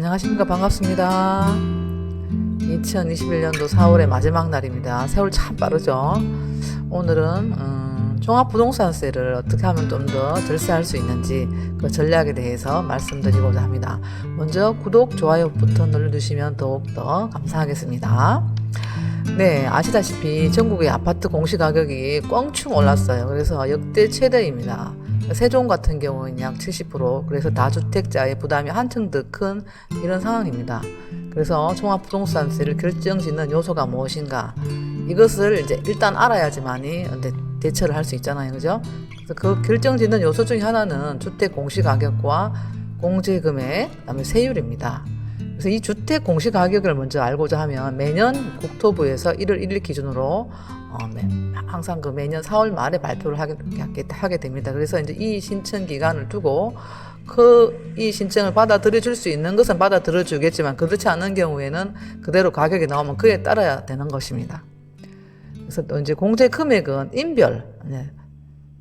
안녕하십니까. 반갑습니다. 2021년도 4월의 마지막 날입니다. 세월 참 빠르죠. 오늘은 종합부동산세를 어떻게 하면 좀 더 절세할 수 있는지 그 전략에 대해서 말씀드리고자 합니다. 먼저 구독, 좋아요부터 눌러주시면 더욱더 감사하겠습니다. 네, 아시다시피 전국의 아파트 공시가격이 껑충 올랐어요. 그래서 역대 최대입니다. 세종 같은 경우는 약 70%, 그래서 다주택자의 부담이 한층 더 큰 이런 상황입니다. 그래서 종합부동산세를 결정짓는 요소가 무엇인가, 이것을 이제 일단 알아야지만이 대처를 할 수 있잖아요, 그죠? 그래서 그 결정짓는 요소 중에 하나는 주택 공시가격과 공제금액, 그다음에 세율입니다. 그래서 이 주택 공시가격을 먼저 알고자 하면 매년 국토부에서 1월 1일 기준으로 항상 그 매년 4월 말에 발표를 하게 됩니다. 그래서 이제 이 신청 기간을 두고 이 신청을 받아들여 줄 수 있는 것은 받아들여 주겠지만, 그렇지 않은 경우에는 그대로 가격이 나오면 그에 따라야 되는 것입니다. 그래서 또 이제 공제 금액은 인별,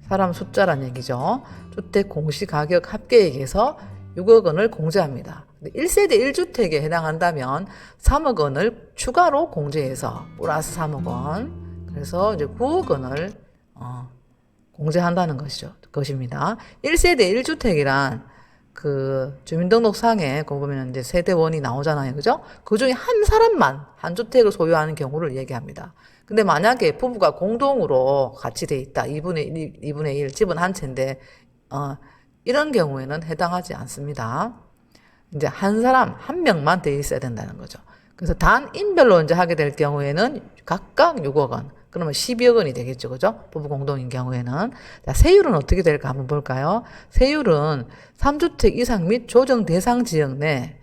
사람 숫자란 얘기죠. 주택 공시가격 합계액에서 6억 원을 공제합니다. 1세대 1주택에 해당한다면 3억 원을 추가로 공제해서 플러스 3억 원, 그래서 이제 9억 원을 공제한다는 것입니다. 1세대 1주택이란 그 주민등록상에 거 보면 이제 세대원이 나오잖아요, 그죠? 그 중에 한 사람만 한 주택을 소유하는 경우를 얘기합니다. 근데 만약에 부부가 공동으로 같이 돼 있다, 2분의 1, 집은 한 채인데 이런 경우에는 해당하지 않습니다. 이제 한 사람 한 명만 돼 있어야 된다는 거죠. 그래서 단인별로 이제 하게 될 경우에는 각각 6억 원, 그러면 12억 원이 되겠죠, 그죠? 부부 공동인 경우에는. 자, 세율은 어떻게 될까 한번 볼까요? 세율은 3주택 이상 및 조정 대상 지역 내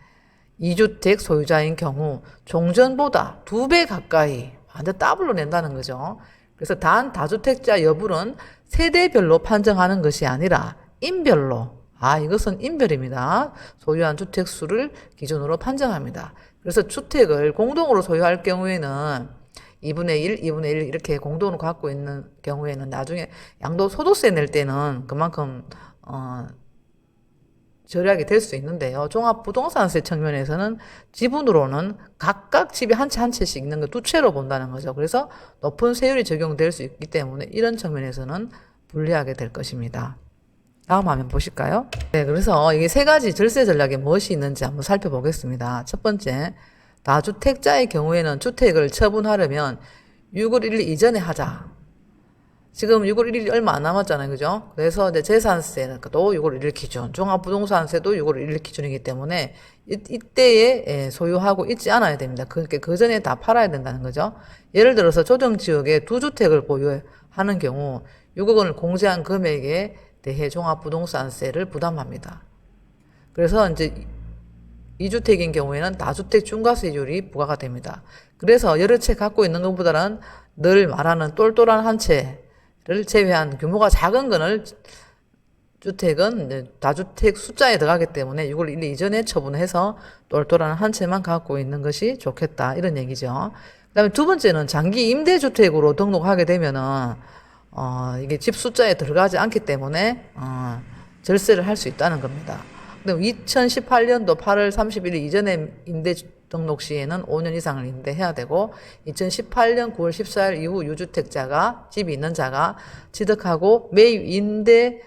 2주택 소유자인 경우 종전보다 2배 가까이 완전 더블로 낸다는 거죠. 그래서 단 다주택자 여부는 세대별로 판정하는 것이 아니라 인별로, 이것은 인별입니다. 소유한 주택 수를 기준으로 판정합니다. 그래서 주택을 공동으로 소유할 경우에는 2분의 1, 2분의 1 이렇게 공동으로 갖고 있는 경우에는 나중에 양도소득세 낼 때는 그만큼 절약이 될 수 있는데요. 종합부동산세 측면에서는 지분으로는 각각 집이 한 채 한 채씩 있는 거 두 채로 본다는 거죠. 그래서 높은 세율이 적용될 수 있기 때문에 이런 측면에서는 불리하게 될 것입니다. 다음 화면 보실까요? 네, 그래서 이게 세 가지 절세 전략에 무엇이 있는지 한번 살펴보겠습니다. 첫 번째, 다주택자의 경우에는 주택을 처분하려면 6월 1일 이전에 하자. 지금 6월 1일이 얼마 안 남았잖아요, 그죠? 그래서 이제 재산세는 또 6월 1일 기준, 종합부동산세도 6월 1일 기준이기 때문에 이때에 소유하고 있지 않아야 됩니다. 그러니까 그 전에 다 팔아야 된다는 거죠. 예를 들어서 조정지역에 2주택을 보유하는 경우 6억 원을 공제한 금액에 대해 종합부동산세를 부담합니다. 그래서 이제 2주택인 경우에는 다주택 중과세율이 부과가 됩니다. 그래서 여러 채 갖고 있는 것보다는 늘 말하는 똘똘한 한 채를 제외한 규모가 작은 거는 주택은 다주택 숫자에 들어가기 때문에 6월 1일 이전에 처분해서 똘똘한 한 채만 갖고 있는 것이 좋겠다, 이런 얘기죠. 그다음에 두 번째는 장기 임대주택으로 등록하게 되면은 이게 집 숫자에 들어가지 않기 때문에 절세를 할 수 있다는 겁니다. 근데 2018년도 8월 31일 이전에 임대 등록 시에는 5년 이상을 임대해야 되고, 2018년 9월 14일 이후 유주택자가, 집이 있는 자가 취득하고 매입 임대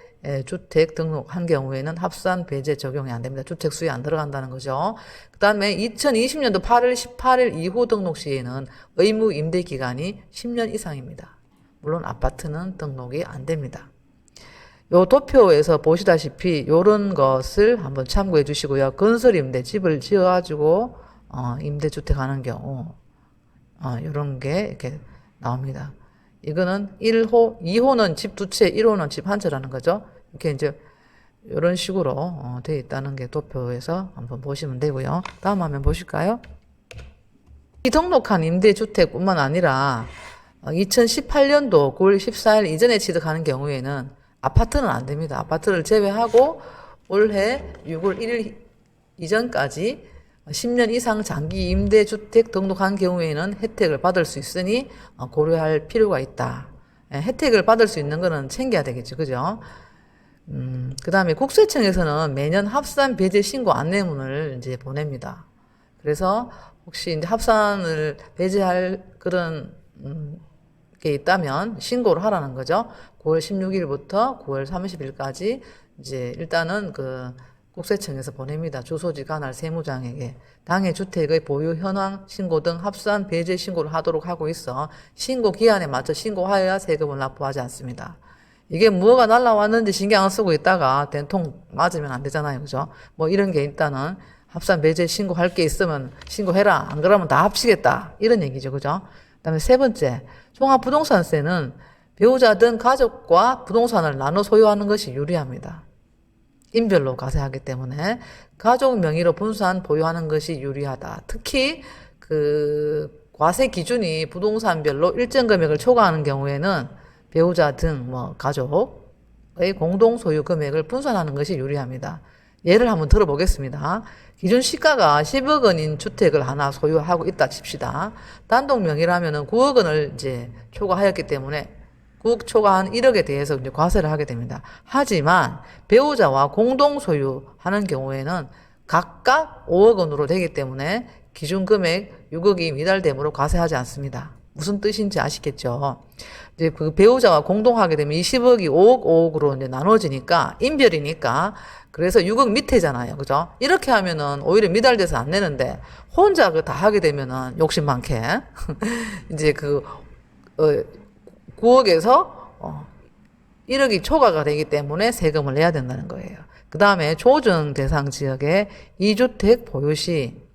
주택 등록한 경우에는 합산 배제 적용이 안 됩니다. 주택 수에 안 들어간다는 거죠. 그 다음에 2020년도 8월 18일 이후 등록 시에는 의무 임대 기간이 10년 이상입니다. 물론 아파트는 등록이 안 됩니다. 요 도표에서 보시다시피 요런 것을 한번 참고해 주시고요. 건설 임대, 집을 지어가지고 임대주택 하는 경우 요런 게 이렇게 나옵니다. 이거는 1호, 2호는 집 두 채, 1호는 집 한 채라는 거죠. 이렇게 이제 요런 식으로 되어 있다는 게 도표에서 한번 보시면 되고요. 다음 화면 보실까요? 이 등록한 임대주택뿐만 아니라 2018년도 9월 14일 이전에 취득하는 경우에는 아파트는 안 됩니다. 아파트를 제외하고 올해 6월 1일 이전까지 10년 이상 장기 임대주택 등록한 경우에는 혜택을 받을 수 있으니 고려할 필요가 있다. 혜택을 받을 수 있는 거는 챙겨야 되겠죠, 그죠? 그 다음에 국세청에서는 매년 합산 배제 신고 안내문을 이제 보냅니다. 그래서 혹시 이제 합산을 배제할 그런, 게 있다면 신고를 하라는 거죠. 9월 16일부터 9월 30일까지 이제 일단은 그 국세청에서 보냅니다. 주소지 관할 세무장에게 당해 주택의 보유 현황 신고 등 합산 배제 신고를 하도록 하고 있어 신고 기한에 맞춰 신고하여야 세금을 납부하지 않습니다. 이게 뭐가 날라왔는지 신경 안 쓰고 있다가 된통 맞으면 안 되잖아요. 그죠? 뭐 이런 게 일단은 합산 배제 신고할 게 있으면 신고해라. 안 그러면 다 합치겠다. 이런 얘기죠. 그죠? 그다음에 세 번째, 종합부동산세는 배우자 등 가족과 부동산을 나눠 소유하는 것이 유리합니다. 인별로 과세하기 때문에 가족 명의로 분산 보유하는 것이 유리하다. 특히 그 과세 기준이 부동산별로 일정 금액을 초과하는 경우에는 배우자 등 뭐 가족의 공동 소유 금액을 분산하는 것이 유리합니다. 예를 한번 들어보겠습니다. 기준 시가가 10억 원인 주택을 하나 소유하고 있다 칩시다. 단독 명의라면은 9억 원을 이제 초과하였기 때문에 9억 초과한 1억에 대해서 이제 과세를 하게 됩니다. 하지만 배우자와 공동 소유하는 경우에는 각각 5억 원으로 되기 때문에 기준 금액 6억이 미달되므로 과세하지 않습니다. 무슨 뜻인지 아시겠죠? 이제 그 배우자와 공동하게 되면 20억이 5억, 5억으로 이제 나눠지니까 인별이니까 그래서 6억 밑에잖아요. 그죠? 이렇게 하면은 오히려 미달돼서 안 내는데 혼자 그 다 하게 되면은 욕심 많게 이제 그 9억에서 1억이 초과가 되기 때문에 세금을 내야 된다는 거예요. 그 다음에 조정 대상 지역의 2주택 보유 시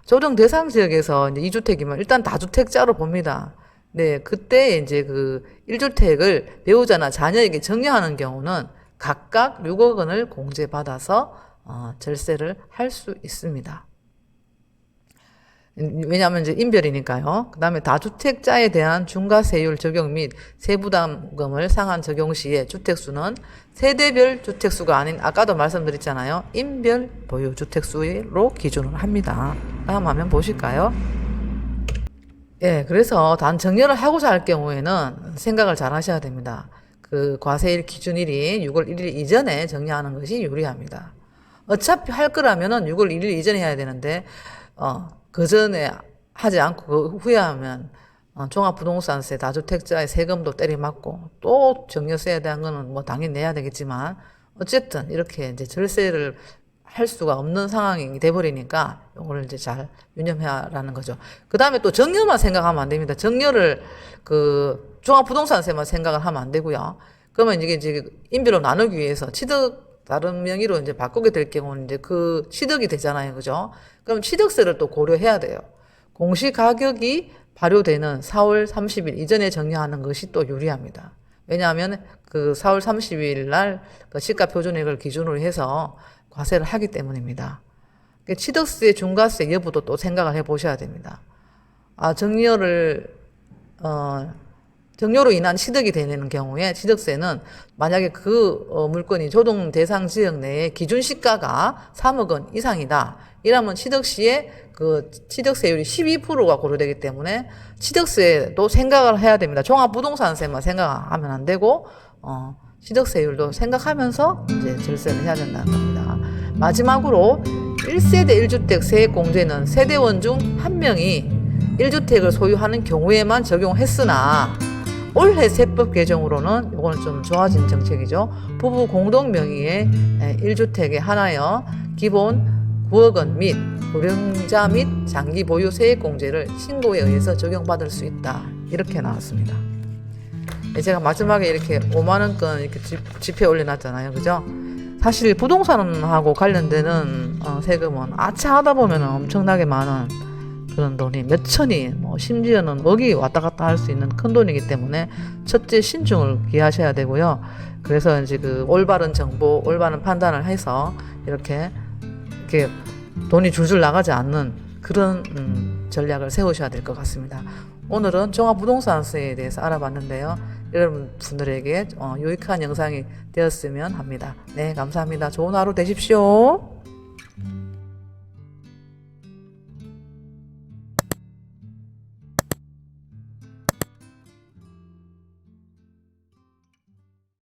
조정 대상 지역에서 이제 2주택이면 일단 다주택자로 봅니다. 네, 그때 이제 그 1주택을 배우자나 자녀에게 정려하는 경우는 각각 6억 원을 공제받아서 절세를 할 수 있습니다. 왜냐하면 이제 인별이니까요. 그 다음에 다주택자에 대한 중과세율 적용 및 세부담금을 상한 적용 시에 주택수는 세대별 주택수가 아닌 아까도 말씀드렸잖아요. 인별 보유 주택수로 기준을 합니다. 다음 화면 보실까요? 예, 그래서 단 정려를 하고자 할 경우에는 생각을 잘 하셔야 됩니다. 그 과세일 기준일이 6월 1일 이전에 정려하는 것이 유리합니다. 어차피 할 거라면은 6월 1일 이전에 해야 되는데, 그 전에 하지 않고 그 후에 하면 종합부동산세 다주택자의 세금도 때려맞고 또 정려세에 대한 거는 뭐 당연히 내야 되겠지만 어쨌든 이렇게 이제 절세를 할 수가 없는 상황이 돼버리니까 이걸 이제 잘 유념해라는 거죠. 그 다음에 또 정려만 생각하면 안 됩니다. 정려를 그 종합부동산세만 생각을 하면 안 되고요. 그러면 이게 이제 인별로 나누기 위해서 취득 다른 명의로 이제 바꾸게 될 경우는 이제 그 취득이 되잖아요. 그죠? 그럼 취득세를 또 고려해야 돼요. 공시가격이 발효되는 4월 30일 이전에 정려하는 것이 또 유리합니다. 왜냐하면 그 4월 30일 날 그 시가 표준액을 기준으로 해서 과세를 하기 때문입니다. 취득세, 중과세 여부도 또 생각을 해 보셔야 됩니다. 정려로 인한 취득이 되는 경우에 취득세는 만약에 그 물건이 조정 대상 지역 내에 기준 시가가 3억 원 이상이다. 이러면 취득 시에 그 취득세율이 12%가 고려되기 때문에 취득세도 생각을 해야 됩니다. 종합부동산세만 생각하면 안 되고 취득세율도 생각하면서 이제 절세를 해야 된다는 겁니다. 마지막으로 1세대 1주택 세액공제는 세대원 중 한 명이 1주택을 소유하는 경우에만 적용했으나 올해 세법 개정으로는 이거는 좀 좋아진 정책이죠. 부부 공동 명의의 1주택에 하나여 기본 9억 원 및 고령자 및 장기 보유 세액공제를 신고에 의해서 적용받을 수 있다. 이렇게 나왔습니다. 제가 마지막에 이렇게 5만 원권 이렇게 지폐 올려놨잖아요. 그죠? 사실 부동산하고 관련되는 세금은 아차하다 보면 엄청나게 많은 그런 돈이 몇 천이 뭐 심지어는 억이 왔다 갔다 할 수 있는 큰 돈이기 때문에 첫째 신중을 기하셔야 되고요. 그래서 이제 그 올바른 정보, 올바른 판단을 해서 이렇게 돈이 줄줄 나가지 않는 그런 전략을 세우셔야 될 것 같습니다. 오늘은 종합부동산세에 대해서 알아봤는데요. 여러분들에게 유익한 영상이 되었으면 합니다. 네, 감사합니다. 좋은 하루 되십시오.